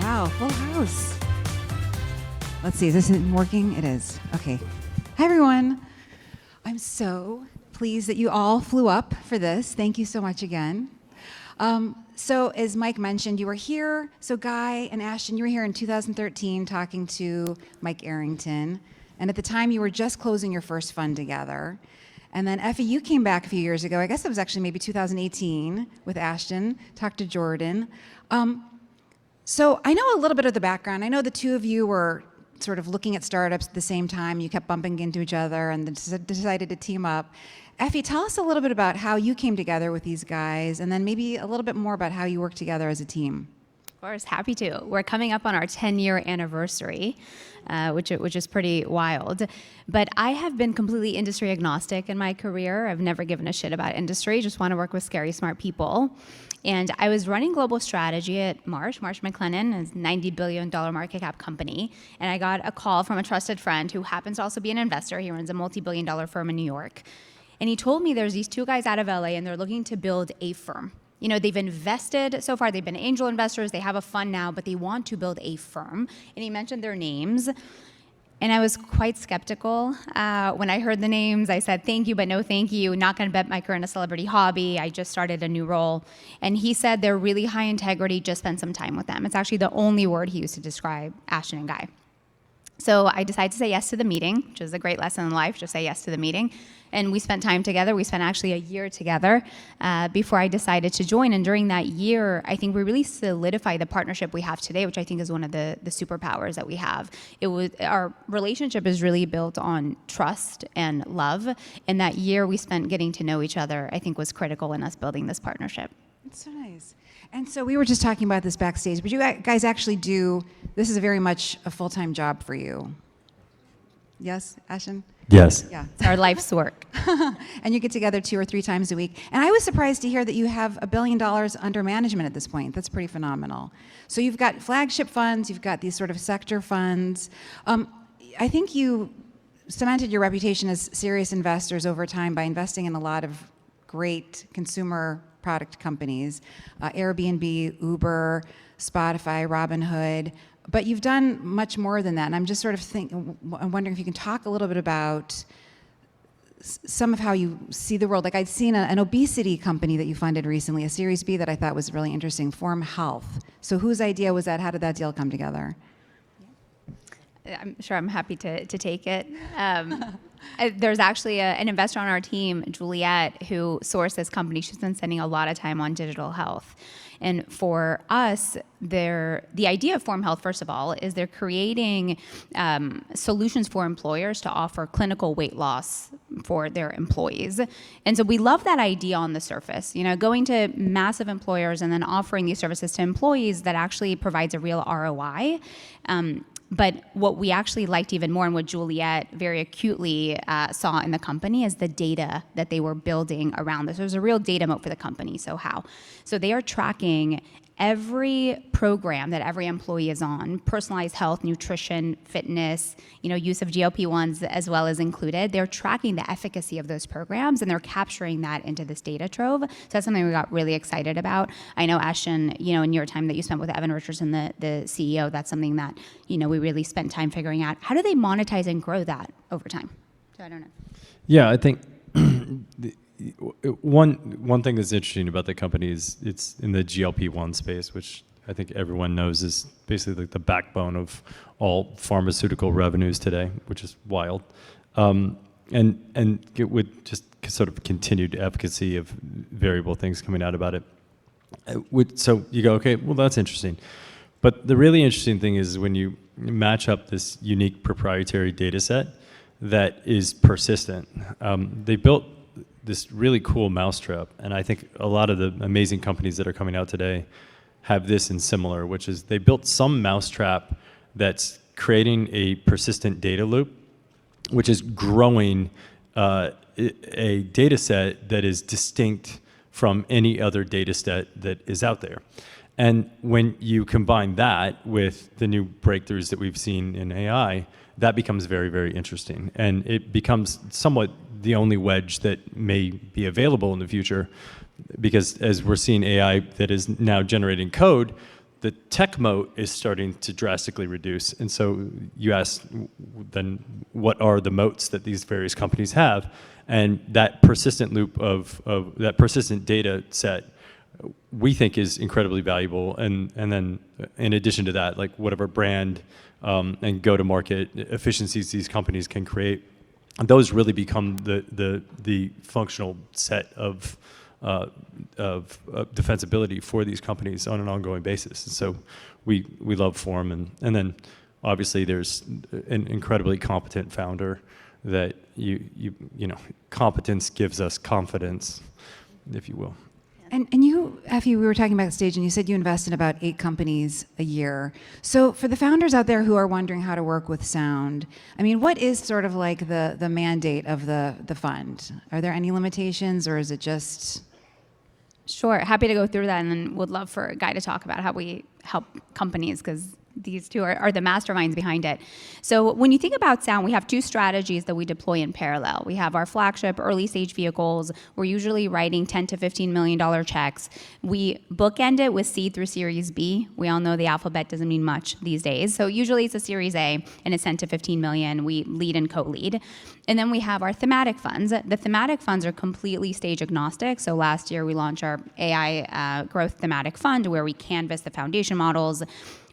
Wow, full house. Let's see, is this working? It is. Okay. Hi, everyone. I'm so pleased that you all flew up for this. Thank you so much again. So as Mike mentioned, you were here. So Guy and Ashton, you were here in 2013 talking to Mike Arrington. And at the time, you were just closing your first fund together. And then Effie, you came back a few years ago. I guess it was actually maybe 2018 with Ashton, talked to Jordan. So I know a little bit of the background. I know the two of you were sort of looking at startups at the same time. You kept bumping into each other and then decided to team up. Effie, tell us a little bit about how you came together with these guys, and then maybe a little bit more about how you work together as a team. Of course, happy to. We're coming up on our 10-year anniversary, which is pretty wild. But I have been completely industry agnostic in my career. I've never given a shit about industry, just want to work with scary, smart people. And I was running global strategy at Marsh McLennan, a $90 billion market cap company. And I got a call from a trusted friend who happens to also be an investor. He runs a multi-billion dollar firm in New York. And he told me there's these two guys out of LA and they're looking to build a firm. You know, they've invested so far, they've been angel investors, they have a fund now, but they want to build a firm. And he mentioned their names. And I was quite skeptical. When I heard the names, I said, thank you, but no thank you. Not gonna bet my career in a celebrity hobby. I just started a new role. And he said they're really high integrity, just spend some time with them. It's actually the only word he used to describe Ashton and Guy. So I decided to say yes to the meeting, which is a great lesson in life, just say yes to the meeting. And we spent time together. We spent actually a year together before I decided to join. And during that year, I think we really solidified the partnership we have today, which I think is one of the superpowers that we have. Our relationship is really built on trust and love. And that year we spent getting to know each other, I think was critical in us building this partnership. That's so nice. And so we were just talking about this backstage, but you guys actually this is very much a full-time job for you. Yes, Ashton? Yes. Yeah. It's our life's work. And you get together 2 or 3 times a week. And I was surprised to hear that you have $1 billion under management at this point. That's pretty phenomenal. So you've got flagship funds, you've got these sort of sector funds. I think you cemented your reputation as serious investors over time by investing in a lot of great consumer product companies, Airbnb, Uber, Spotify, Robinhood. But you've done much more than that, and I'm just sort of I'm wondering if you can talk a little bit about some of how you see the world. Like I'd seen an obesity company that you funded recently, a Series B that I thought was really interesting, Form Health. So whose idea was that? How did that deal come together? I'm sure I'm happy to take it. There's actually an investor on our team, Juliet, who sourced this company. She's been spending a lot of time on digital health. And for us, the idea of Form Health, first of all, is they're creating solutions for employers to offer clinical weight loss for their employees. And so we love that idea on the surface, going to massive employers and then offering these services to employees that actually provides a real ROI. But what we actually liked even more, and what Juliet very acutely saw in the company, is the data that they were building around this. There's a real data moat for the company. So how? So they are tracking every program that every employee is on, personalized health, nutrition, fitness, use of GLP-1s as well as included. They're tracking the efficacy of those programs, and they're capturing that into this data trove. So that's something we got really excited about. I know, Ashton, in your time that you spent with Evan Richardson, the CEO, that's something that, we really spent time figuring out. How do they monetize and grow that over time? So I don't know. Yeah, I think one thing that's interesting about the company is it's in the GLP-1 space, which I think everyone knows is basically like the backbone of all pharmaceutical revenues today, which is wild. And with just sort of continued efficacy of variable things coming out about it. So you go, okay, well, that's interesting. But the really interesting thing is when you match up this unique proprietary data set that is persistent. They built this really cool mousetrap, and I think a lot of the amazing companies that are coming out today have this in similar, which is they built some mousetrap that's creating a persistent data loop, which is growing a data set that is distinct from any other data set that is out there. And when you combine that with the new breakthroughs that we've seen in AI, that becomes very, very interesting. And it becomes somewhat the only wedge that may be available in the future, because as we're seeing AI that is now generating code, the tech moat is starting to drastically reduce. And so you asked then what are the moats that these various companies have? And that persistent loop of that persistent data set we think is incredibly valuable. And then in addition to that, like whatever brand and go-to-market efficiencies these companies can create, those really become the functional set of defensibility for these companies on an ongoing basis. And so we love Form, and then obviously there's an incredibly competent founder that you know competence gives us confidence, if you will. And you, Effie, we were talking backstage, and you said you invest in about 8 companies a year. So for the founders out there who are wondering how to work with sound, I mean, what is sort of like the mandate of the fund? Are there any limitations, or is it just... Sure, happy to go through that, and then would love for Guy to talk about how we help companies, because these two are the masterminds behind it. So when you think about sound, we have 2 strategies that we deploy in parallel. We have our flagship early stage vehicles. We're usually writing $10 to $15 million checks. We bookend it with seed through Series B. We all know the alphabet doesn't mean much these days. So usually it's a Series A, and it's 10 to 15 million. We lead and co-lead. And then we have our thematic funds. The thematic funds are completely stage agnostic. So last year we launched our AI growth thematic fund, where we canvas the foundation models.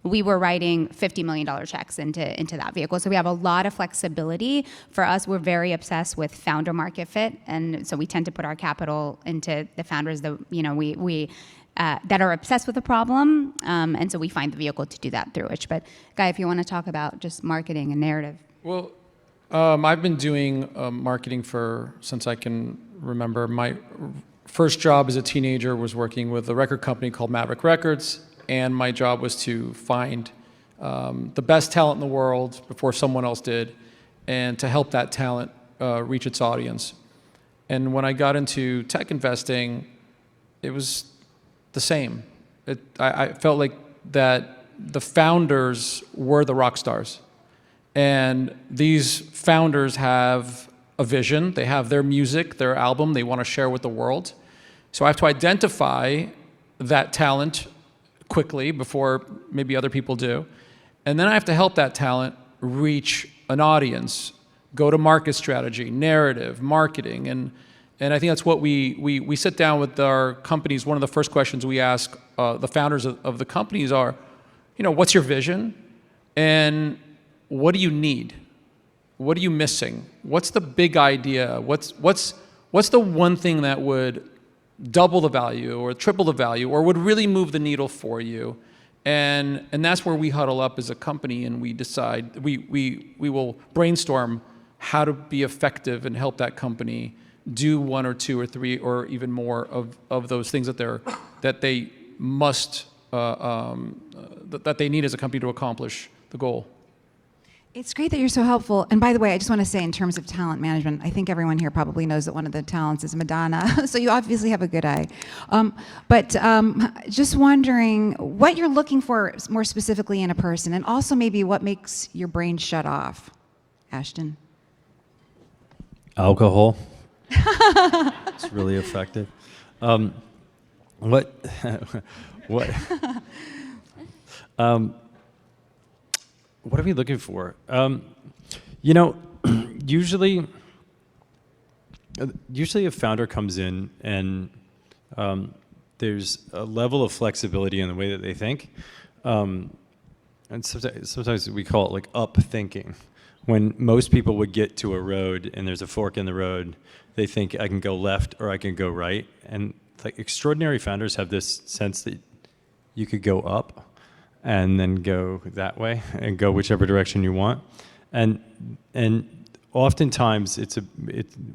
We were writing $50 million checks into that vehicle. So we have a lot of flexibility. For us, we're very obsessed with founder market fit. And so we tend to put our capital into the founders that, you know, we that are obsessed with the problem. And so we find the vehicle to do that through which. But Guy, if you want to talk about just marketing and narrative. Well, I've been doing marketing since I can remember. My first job as a teenager was working with a record company called Maverick Records. And my job was to find the best talent in the world before someone else did, and to help that talent reach its audience. And when I got into tech investing, it was the same. I felt like that the founders were the rock stars. And these founders have a vision. They have their music, their album they want to share with the world. So I have to identify that talent quickly before maybe other people do. And then I have to help that talent reach an audience, go-to-market strategy, narrative, marketing. And I think that's what we sit down with our companies. One of the first questions we ask the founders of the companies are, you know, what's your vision? And what do you need? What are you missing? What's the big idea? What's the one thing that would double the value or triple the value or would really move the needle for you? And that's where we huddle up as a company, and we decide, we will brainstorm how to be effective and help that company do 1 or 2 or 3 or even more of those things that they must that they need as a company to accomplish the goal. It's great that you're so helpful. And by the way, I just want to say, in terms of talent management, I think everyone here probably knows that one of the talents is Madonna. So you obviously have a good eye. But just wondering what you're looking for more specifically in a person, and also maybe what makes your brain shut off. Ashton? Alcohol. It's really effective. What? What are we looking for? You know, usually a founder comes in and there's a level of flexibility in the way that they think. And sometimes we call it like up thinking. When most people would get to a road and there's a fork in the road, they think I can go left or I can go right. And like extraordinary founders have this sense that you could go up and then go that way and go whichever direction you want. And oftentimes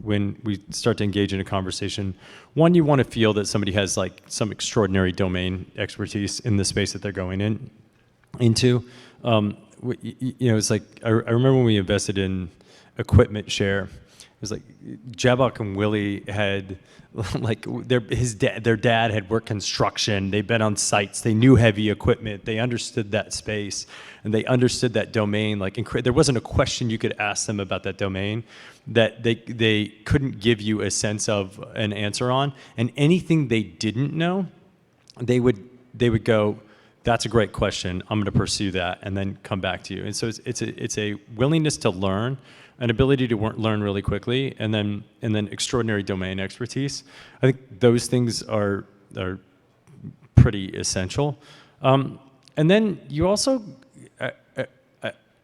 when we start to engage in a conversation, one, you want to feel that somebody has like some extraordinary domain expertise in the space that they're going into. You know, it's like, I remember when we invested in Equipment Share, it was like Jabok and Willie had like their dad had worked construction. They'd been on sites. They knew heavy equipment. They understood that space, and they understood that domain. Like there wasn't a question you could ask them about that domain that they couldn't give you a sense of an answer on. And anything they didn't know, they would go, that's a great question. I'm going to pursue that and then come back to you. And so it's a willingness to learn, an ability to learn really quickly, and then extraordinary domain expertise. I think those things are pretty essential. And then you also,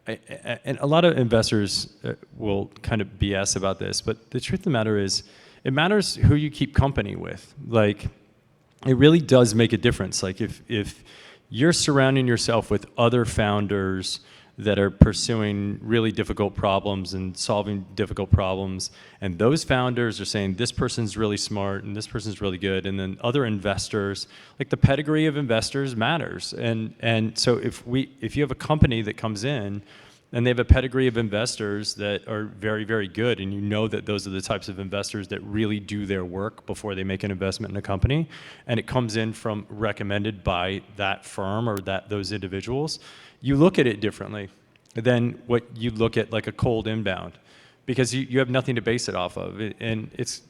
and a lot of investors will kind of BS about this, but the truth of the matter is, it matters who you keep company with. Like, it really does make a difference. Like, if you're surrounding yourself with other founders that are pursuing really difficult problems and solving difficult problems, and those founders are saying this person's really smart and this person's really good, and then other investors, like, the pedigree of investors matters. And so if you have a company that comes in and they have a pedigree of investors that are very, very good, and you know that those are the types of investors that really do their work before they make an investment in a company, and it comes in from recommended by that firm or those individuals, you look at it differently than what you look at like a cold inbound, because you have nothing to base it off of. And it's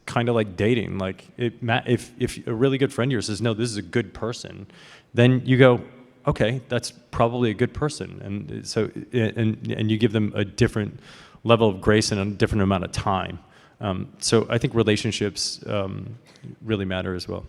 kind of like dating. Like, if a really good friend of yours says, no, this is a good person, then you go, okay, that's probably a good person. And so, and you give them a different level of grace and a different amount of time. So I think relationships really matter as well.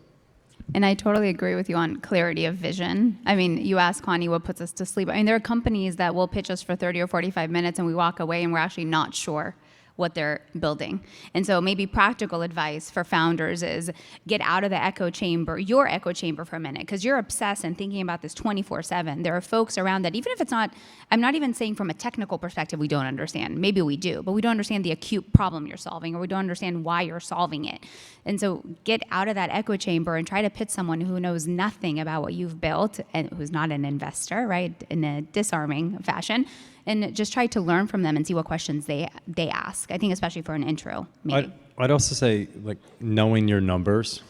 And I totally agree with you on clarity of vision. I mean, you asked Connie what puts us to sleep. I mean, there are companies that will pitch us for 30 or 45 minutes and we walk away and we're actually not sure what they're building. And so maybe practical advice for founders is get out of the echo chamber, your echo chamber, for a minute, because you're obsessed and thinking about this 24/7. There are folks around that, even if it's not, I'm not even saying from a technical perspective we don't understand. Maybe we do, but we don't understand the acute problem you're solving, or we don't understand why you're solving it. And so get out of that echo chamber and try to pitch someone who knows nothing about what you've built and who's not an investor, right, in a disarming fashion. And just try to learn from them and see what questions they ask. I think especially for an intro meeting. I'd also say, like, knowing your numbers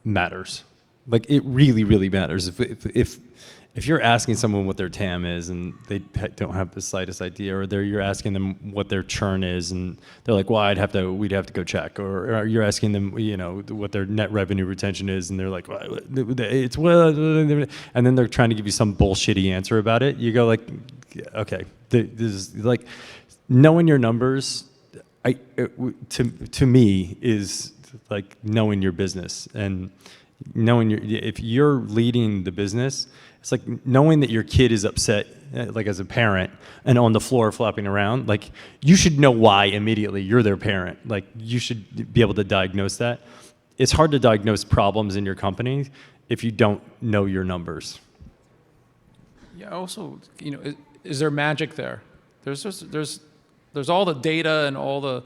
matters. Like, it really, really matters. If you're asking someone what their TAM is and they don't have the slightest idea, or you're asking them what their churn is and they're like, well, we'd have to go check, or you're asking them, you know, what their net revenue retention is, and they're like, well, it's well, and then they're trying to give you some bullshitty answer about it. You go like, okay, this is like, knowing your numbers, to me, is like knowing your business, and knowing if you're leading the business, it's like knowing that your kid is upset, like as a parent, and on the floor flopping around. Like, you should know why immediately. You're their parent. Like, you should be able to diagnose that. It's hard to diagnose problems in your company if you don't know your numbers. Yeah. Also, you know, is there magic there? There's all the data and all the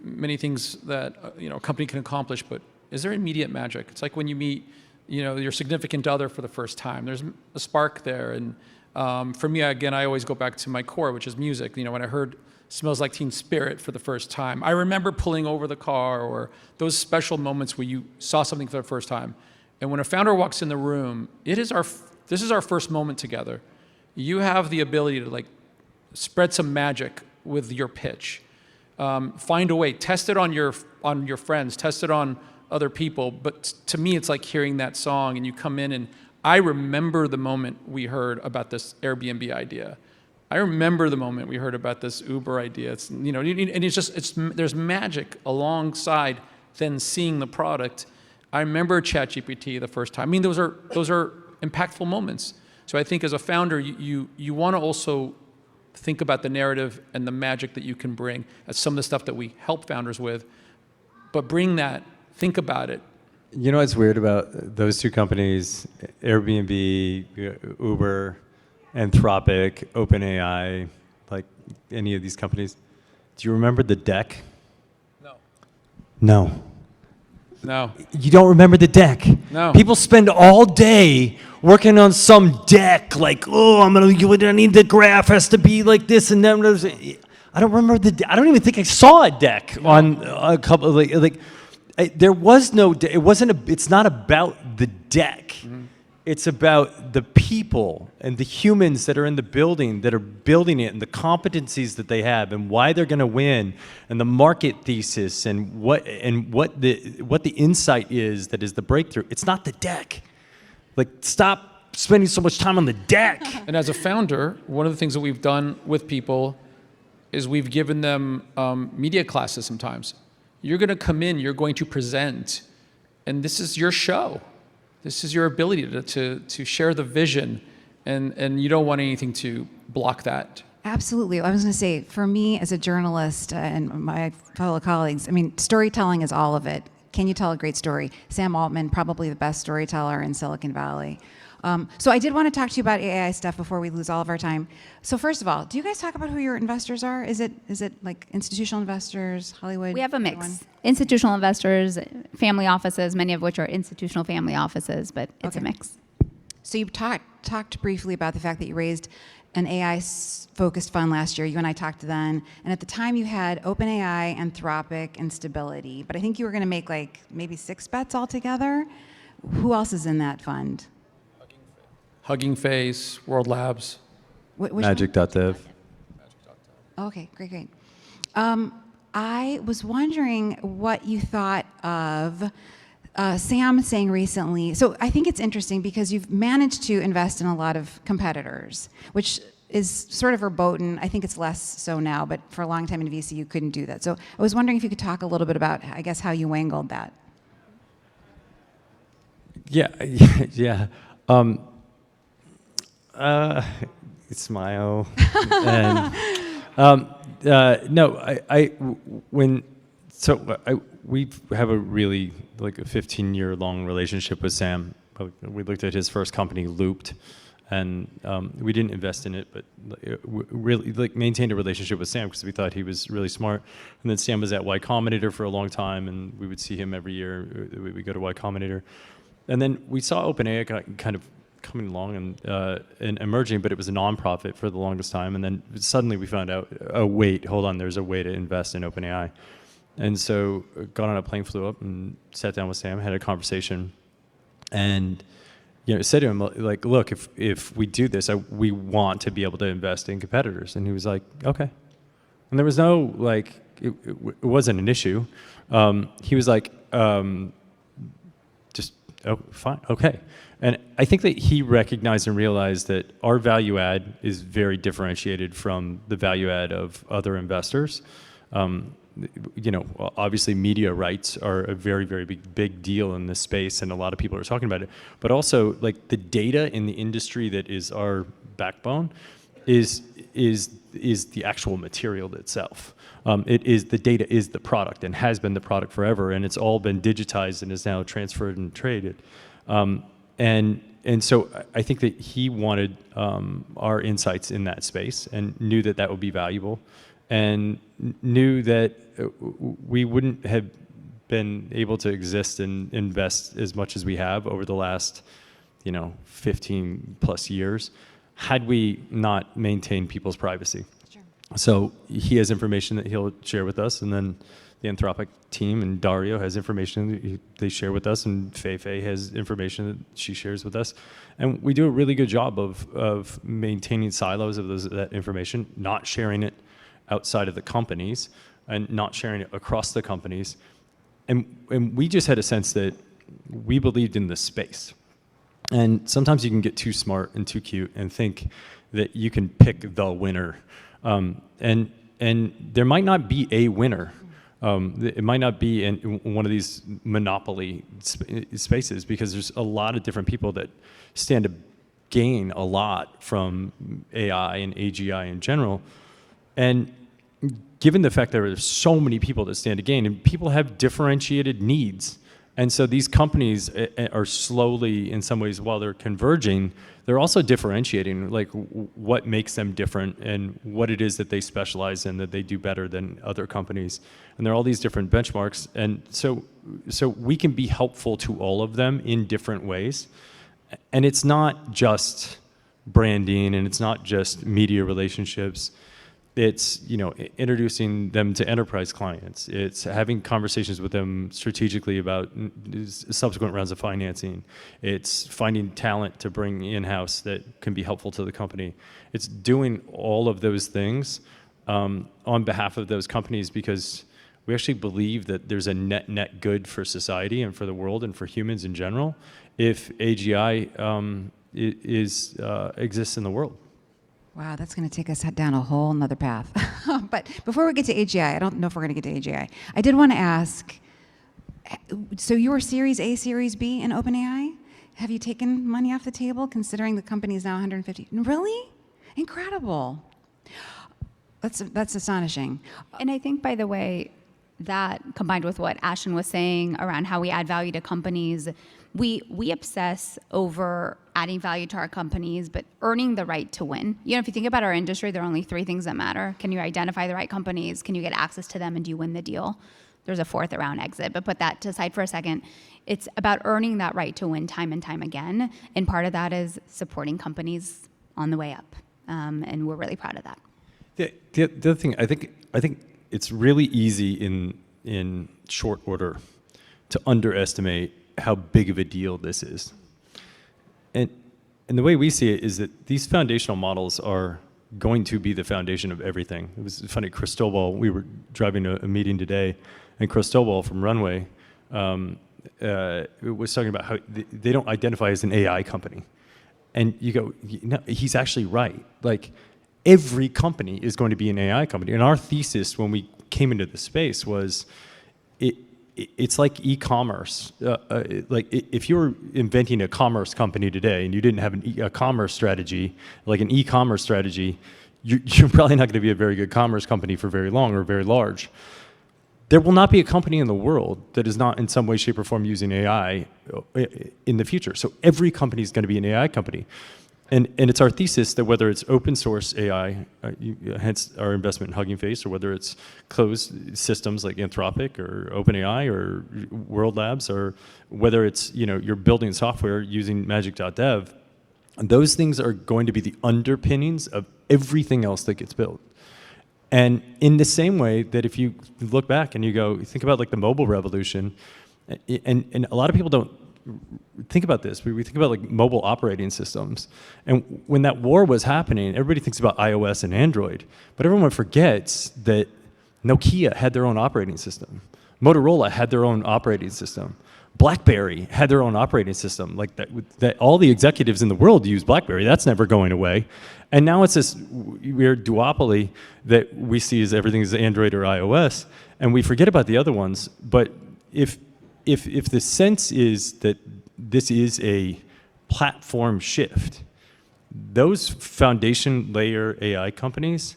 many things that a company can accomplish, but is there immediate magic? It's like when you meet, your significant other for the first time. There's a spark there, and for me, again, I always go back to my core, which is music. When I heard "Smells Like Teen Spirit" for the first time, I remember pulling over the car, or those special moments where you saw something for the first time. And when a founder walks in the room, this is our first moment together. You have the ability to spread some magic with your pitch. Find a way, test it on your friends, test it on other people. But to me, it's like hearing that song, and you come in, and I remember the moment we heard about this Airbnb idea. I remember the moment we heard about this Uber idea. And there's magic alongside then seeing the product. I remember ChatGPT the first time. I mean, those are impactful moments. So I think as a founder, you want to also think about the narrative and the magic that you can bring. That's some of the stuff that we help founders with. But bring that, think about it. You know what's weird about those two companies, Airbnb, Uber, Anthropic, OpenAI, like any of these companies? Do you remember the deck? No. No. No. You don't remember the deck? No. People spend all day working on some deck, like, oh, I need the graph has to be like this and then. I don't remember I don't even think I saw a deck on a couple there was no. It's not about the deck. Mm-hmm. It's about the people and the humans that are in the building that are building it, and the competencies that they have, and why they're going to win, and the market thesis, and what the insight is that is the breakthrough. It's not the deck. Like, stop spending so much time on the deck. And as a founder, one of the things that we've done with people is we've given them media classes sometimes. You're going to come in, you're going to present, and this is your show. This is your ability to share the vision, and you don't want anything to block that. Absolutely. I was going to say, for me as a journalist and my fellow colleagues, I mean, storytelling is all of it. Can you tell a great story? Sam Altman, probably the best storyteller in Silicon Valley. So I did want to talk to you about AI stuff before we lose all of our time. So first of all, do you guys talk about who your investors are? Is it like institutional investors, Hollywood? We have a mix. everyone? Institutional investors, family offices, many of which are institutional family offices, but it's a mix. So you talked briefly about the fact that you raised an AI-focused fund last year. You and I talked then, and at the time you had OpenAI, Anthropic, and Stability. But I think you were going to make like maybe 6 bets altogether. Who else is in that fund? Hugging Face, World Labs. Which one? Magic.dev. Oh, okay, great. I was wondering what you thought of Sam saying recently. So I think it's interesting because you've managed to invest in a lot of competitors, which is sort of verboten. I think it's less so now, but for a long time in VC you couldn't do that. So I was wondering if you could talk a little bit about, I guess, how you wangled that. Yeah. Smile. And we have a really like a 15-year long relationship with Sam. We looked at his first company, Looped, and we didn't invest in it, but really like maintained a relationship with Sam because we thought he was really smart. And then Sam was at Y Combinator for a long time, and we would see him every year. We would go to Y Combinator, and then we saw OpenAI kind of coming along and emerging, but it was a nonprofit for the longest time. And then suddenly we found out, oh wait, hold on, there's a way to invest in OpenAI. And so got on a plane, flew up, and sat down with Sam, had a conversation, and said to him like, look, if we do this, we want to be able to invest in competitors. And he was like, okay. And there was no like, it wasn't an issue. He was like, just fine, okay. And I think that he recognized and realized that our value add is very differentiated from the value add of other investors. Obviously media rights are a very, very big deal in this space, and a lot of people are talking about it. But also, like the data in the industry that is our backbone is the actual material itself. The data is the product and has been the product forever, and it's all been digitized and is now transferred and traded. And so I think that he wanted our insights in that space and knew that would be valuable, and knew that we wouldn't have been able to exist and invest as much as we have over the last 15 plus years had we not maintained people's privacy. Sure. So he has information that he'll share with us, and then the Anthropic team and Dario has information that they share with us, and Fei has information that she shares with us. And we do a really good job of maintaining silos of that information, not sharing it outside of the companies and not sharing it across the companies. And we just had a sense that we believed in the space. And sometimes you can get too smart and too cute and think that you can pick the winner. And there might not be a winner. It might not be in one of these monopoly spaces, because there's a lot of different people that stand to gain a lot from AI and AGI in general. And given the fact that there are so many people that stand to gain, and people have differentiated needs, and so these companies are slowly, in some ways, while they're converging, they're also differentiating, like what makes them different and what it is that they specialize in that they do better than other companies. And there are all these different benchmarks. And so we can be helpful to all of them in different ways. And it's not just branding, and it's not just media relationships. It's introducing them to enterprise clients. It's having conversations with them strategically about subsequent rounds of financing. It's finding talent to bring in-house that can be helpful to the company. It's doing all of those things on behalf of those companies, because we actually believe that there's a net good for society and for the world and for humans in general if AGI exists in the world. Wow, that's going to take us down a whole nother path. But before we get to AGI, I don't know if we're going to get to AGI. I did want to ask, so you were Series A, Series B in OpenAI? Have you taken money off the table considering the company is now 150? Really? Incredible. That's astonishing. And I think, by the way, that combined with what Ashton was saying around how we add value to companies, we obsess over adding value to our companies, but earning the right to win. You know, if you think about our industry, there are only 3 things that matter. Can you identify the right companies? Can you get access to them? And do you win the deal? There's a 4th around exit, but put that to side for a second. It's about earning that right to win time and time again. And part of that is supporting companies on the way up. And we're really proud of that. The other thing, I think it's really easy in short order to underestimate how big of a deal this is. And the way we see it is that these foundational models are going to be the foundation of everything. It was funny, Cristobal, we were driving to a meeting today, and Cristobal from Runway was talking about how they don't identify as an AI company. And you go, no, he's actually right. Like, every company is going to be an AI company. And our thesis when we came into the space was it's like e-commerce. Like if you were inventing a commerce company today and you didn't have a commerce strategy, like an e-commerce strategy, you're probably not going to be a very good commerce company for very long or very large. There will not be a company in the world that is not in some way, shape, or form using AI in the future. So every company is going to be an AI company. And it's our thesis that whether it's open source AI, hence our investment in Hugging Face, or whether it's closed systems like Anthropic or OpenAI or World Labs, or whether it's you're building software using magic.dev, those things are going to be the underpinnings of everything else that gets built. And in the same way that if you look back and you think about like the mobile revolution, and a lot of people don't think about this. We think about like mobile operating systems. And when that war was happening, everybody thinks about iOS and Android, but everyone forgets that Nokia had their own operating system. Motorola had their own operating system. BlackBerry had their own operating system. Like that all the executives in the world use BlackBerry. That's never going away. And now it's this weird duopoly that we see as everything is Android or iOS, and we forget about the other ones. But if the sense is that this is a platform shift, those foundation layer AI companies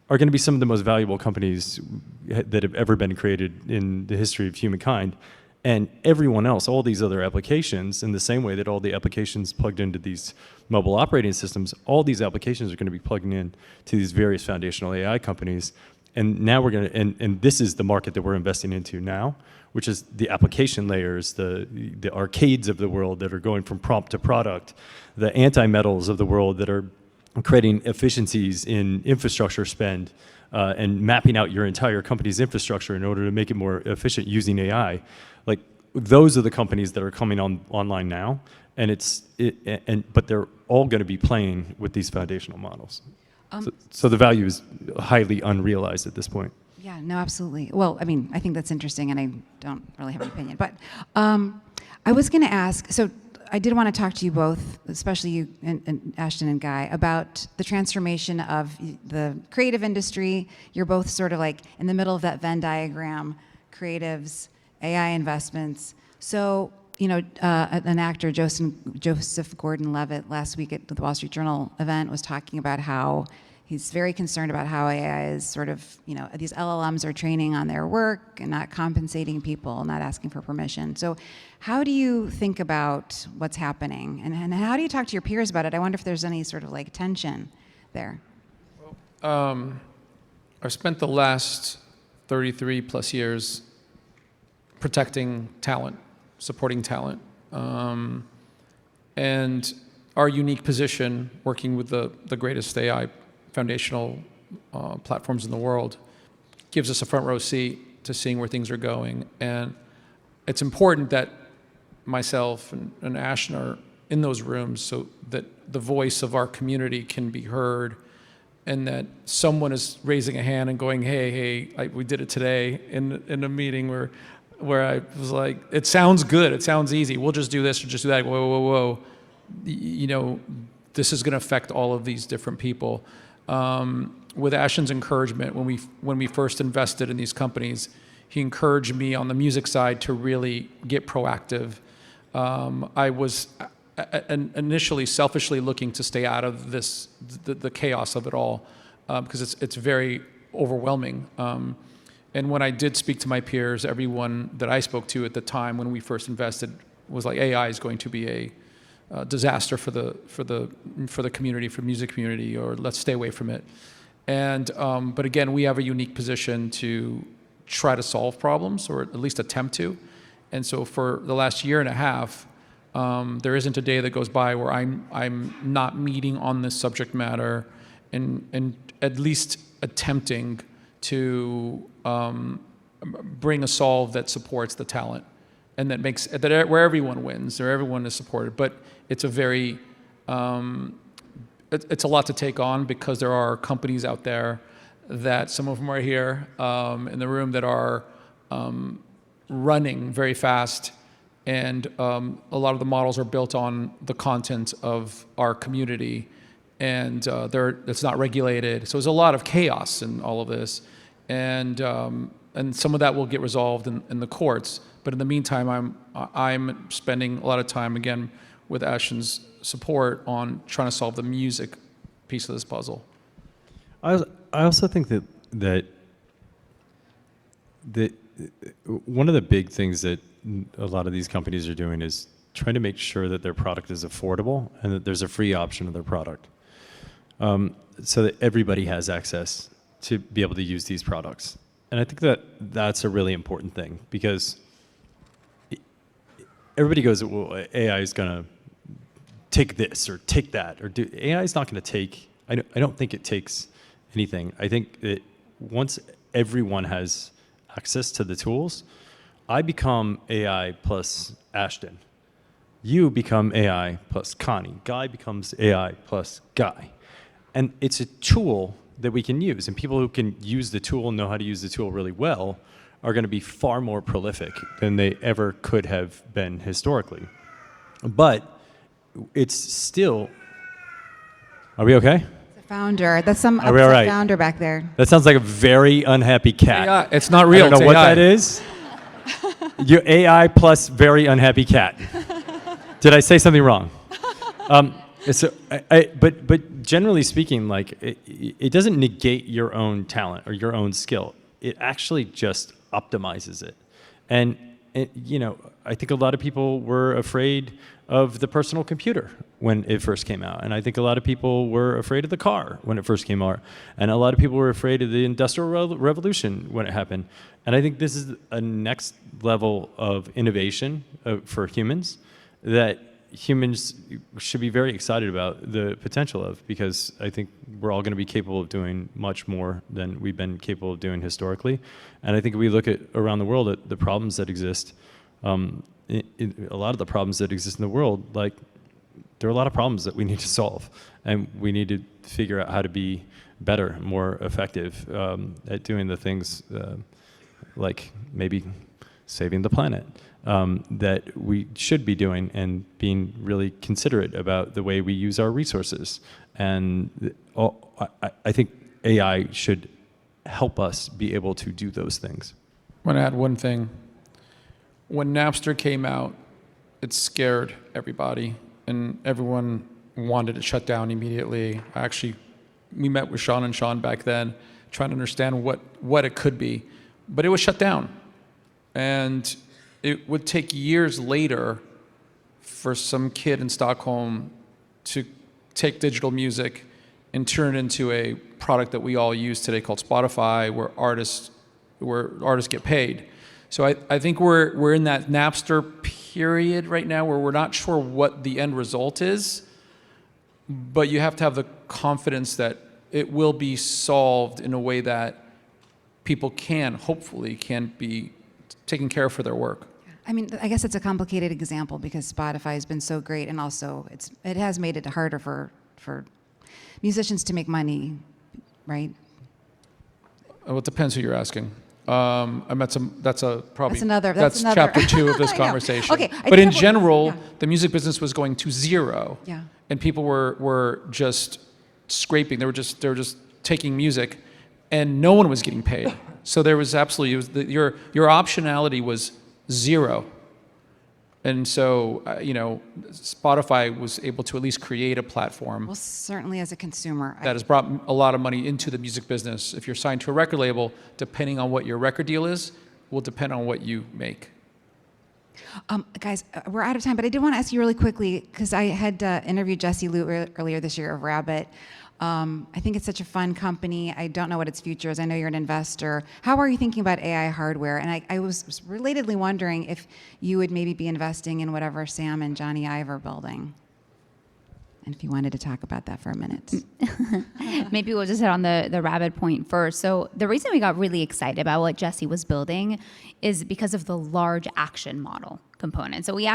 are going to be some of the most valuable companies that have ever been created in the history of humankind. And everyone else, all these other applications, in the same way that all the applications plugged into these mobile operating systems, all these applications are going to be plugging in to these various foundational AI companies. And now we're going to, and this is the market that we're investing into now, which is the application layers, the arcades of the world that are going from prompt to product, the anti-metals of the world that are creating efficiencies in infrastructure spend and mapping out your entire company's infrastructure in order to make it more efficient using AI. Like, those are the companies that are coming online now, and but they're all going to be playing with these foundational models. So the value is highly unrealized at this point. Yeah, no, absolutely. Well, I mean, I think that's interesting, and I don't really have an opinion. But I was going to ask, so I did want to talk to you both, especially you and Ashton and Guy, about the transformation of the creative industry. You're both sort of like in the middle of that Venn diagram, creatives, AI investments. So, an actor, Joseph Gordon-Levitt, last week at the Wall Street Journal event was talking about how he's very concerned about how AI is sort of, these LLMs are training on their work and not compensating people, not asking for permission. So how do you think about what's happening? And how do you talk to your peers about it? I wonder if there's any sort of like tension there. Well, I've spent the last 33 plus years protecting talent, supporting talent. And our unique position working with the greatest AI foundational platforms in the world gives us a front row seat to seeing where things are going. And it's important that myself and Ashton are in those rooms so that the voice of our community can be heard, and that someone is raising a hand and going, hey, we did it today in a meeting where I was like, it sounds good, it sounds easy, we'll just do this or just do that. Whoa. this is going to affect all of these different people. With Ashton's encouragement, when we first invested in these companies, he encouraged me on the music side to really get proactive. I was initially selfishly looking to stay out of the chaos of it all, because it's very overwhelming. And when I did speak to my peers, everyone that I spoke to at the time when we first invested was like, AI is going to be a disaster for the community, for music community, or let's stay away from it. And but again, we have a unique position to try to solve problems, or at least attempt to. And so for the last year and a half, there isn't a day that goes by where I'm not meeting on this subject matter and at least attempting to bring a solve that supports the talent and that makes that where everyone wins, or everyone is supported. But it's a very it's a lot to take on, because there are companies out there that, some of them are here in the room, that are running very fast, and a lot of the models are built on the content of our community, and it's not regulated. So there's a lot of chaos in all of this, and some of that will get resolved in the courts. But in the meantime, I'm spending a lot of time, again, with Ashton's support, on trying to solve the music piece of this puzzle. I also think that one of the big things that a lot of these companies are doing is trying to make sure that their product is affordable and that there's a free option of their product, so that everybody has access to be able to use these products. And I think that that's a really important thing, because everybody goes, well, AI is going to take this or take that, or do. AI is not going to take, I don't think it takes anything. I think that once everyone has access to the tools, I become AI plus Ashton. You become AI plus Connie. Guy becomes AI plus Guy. And it's a tool that we can use. And people who can use the tool, know how to use the tool really well, are going to be far more prolific than they ever could have been historically. But it's still, are we okay? The founder. That's some Are we all right? founder back there. That sounds like a very unhappy cat. AI, it's not real. I don't know it's what AI. that is. Your AI plus very unhappy cat. Did I say something wrong? But generally speaking, like it doesn't negate your own talent or your own skill. It actually just optimizes it. And I think a lot of people were afraid of the personal computer when it first came out. And I think a lot of people were afraid of the car when it first came out. And a lot of people were afraid of the Industrial Revolution when it happened. And I think this is a next level of innovation for humans that humans should be very excited about the potential of, because I think we're all going to be capable of doing much more than we've been capable of doing historically. And I think if we look at around the world at the problems that exist, a lot of the problems that exist in the world, like there are a lot of problems that we need to solve, and we need to figure out how to be better, more effective at doing the things like maybe saving the planet that we should be doing, and being really considerate about the way we use our resources. And I think AI should help us be able to do those things. I want to add one thing. When Napster came out, it scared everybody, and everyone wanted it shut down immediately. We met with Sean and Sean back then, trying to understand what it could be, but it was shut down. And it would take years later for some kid in Stockholm to take digital music and turn it into a product that we all use today called Spotify, where artists get paid. So I think we're in that Napster period right now where we're not sure what the end result is, but you have to have the confidence that it will be solved in a way that people hopefully can be taken care of for their work. I mean, I guess it's a complicated example because Spotify has been so great, and also it has made it harder for musicians to make money, right? Well, it depends who you're asking. I met some. That's another- That's that's another- chapter 2 of this I know. conversation. Okay, I but in think general, yeah. the music business was going to zero. Yeah. And people were just scraping. They were just taking music, and no one was getting paid. So there was absolutely your optionality was zero. And so, Spotify was able to at least create a platform Well, certainly as a consumer. that has brought a lot of money into the music business. If you're signed to a record label, depending on what your record deal is, will depend on what you make. Guys, we're out of time, but I did want to ask you really quickly, because I had interviewed Jesse Liu earlier this year of Rabbit. I think it's such a fun company. I don't know what its future is. I know you're an investor. How are you thinking about AI hardware? And I was relatedly wondering if you would maybe be investing in whatever Sam and Johnny Ive are building. And if you wanted to talk about that for a minute. Maybe we'll just hit on the Rabbit point first. So the reason we got really excited about what Jesse was building is because of the large action model component. So we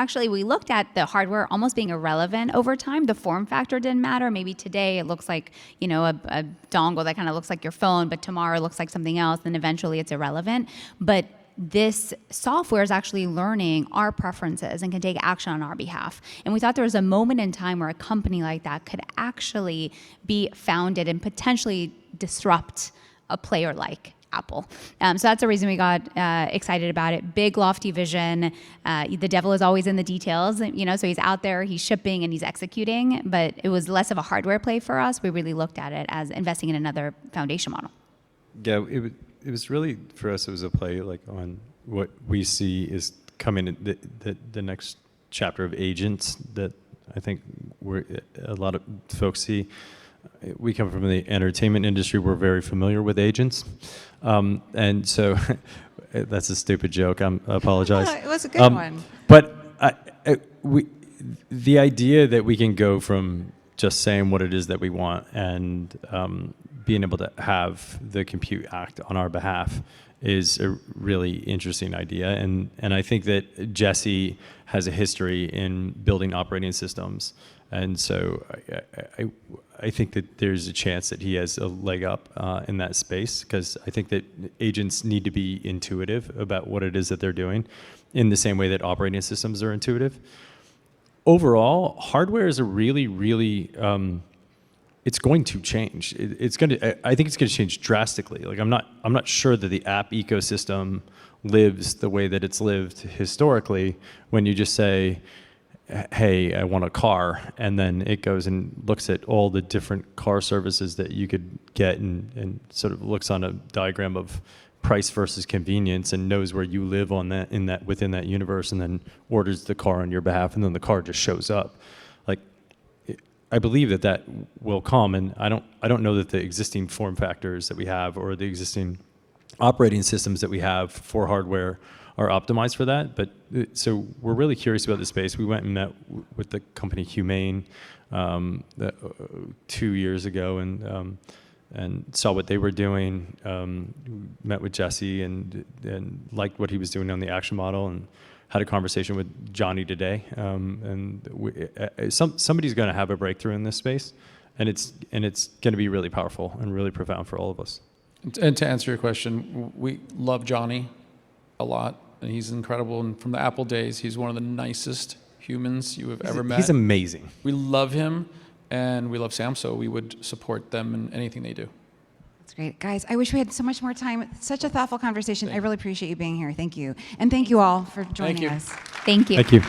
looked at the hardware almost being irrelevant over time. The form factor didn't matter. Maybe today it looks like, a dongle that kind of looks like your phone, but tomorrow it looks like something else, and eventually it's irrelevant. But this software is actually learning our preferences and can take action on our behalf. And we thought there was a moment in time where a company like that could actually be founded and potentially disrupt a player like Apple. So that's the reason we got excited about it. Big, lofty vision. The devil is always in the details, so he's out there, he's shipping and he's executing, but it was less of a hardware play for us. We really looked at it as investing in another foundation model. Yeah, it was really, for us, it was a play on what we see is coming in the next chapter of agents that I think a lot of folks see. We come from the entertainment industry. We're very familiar with agents. And so that's a stupid joke. I apologize. It was a good one. But the idea that we can go from just saying what it is that we want and being able to have the compute act on our behalf is a really interesting idea. And I think that Jesse has a history in building operating systems. And so I think that there's a chance that he has a leg up in that space, because I think that agents need to be intuitive about what it is that they're doing in the same way that operating systems are intuitive. Overall, hardware is a really, really, it's going to change. I think it's going to change drastically. I'm not sure that the app ecosystem lives the way that it's lived historically, when you just say, hey, I want a car, and then it goes and looks at all the different car services that you could get and sort of looks on a diagram of price versus convenience and knows where you live within that universe, and then orders the car on your behalf, and then the car just shows up. I believe that will come, and I don't know that the existing form factors that we have or the existing operating systems that we have for hardware are optimized for that. But so we're really curious about the space. We went and met with the company Humane 2 years ago and saw what they were doing. Met with Jesse and liked what he was doing on the action model, and had a conversation with Johnny today. Somebody's going to have a breakthrough in this space, and it's going to be really powerful and really profound for all of us. And to answer your question, we love Johnny a lot, and he's incredible. And from the Apple days, he's one of the nicest humans you have ever met. He's amazing. We love him, and we love Sam, so we would support them in anything they do. That's great. Guys, I wish we had so much more time. Such a thoughtful conversation. I really appreciate you being here. Thank you. And thank you all for joining us. Thank you. Thank you.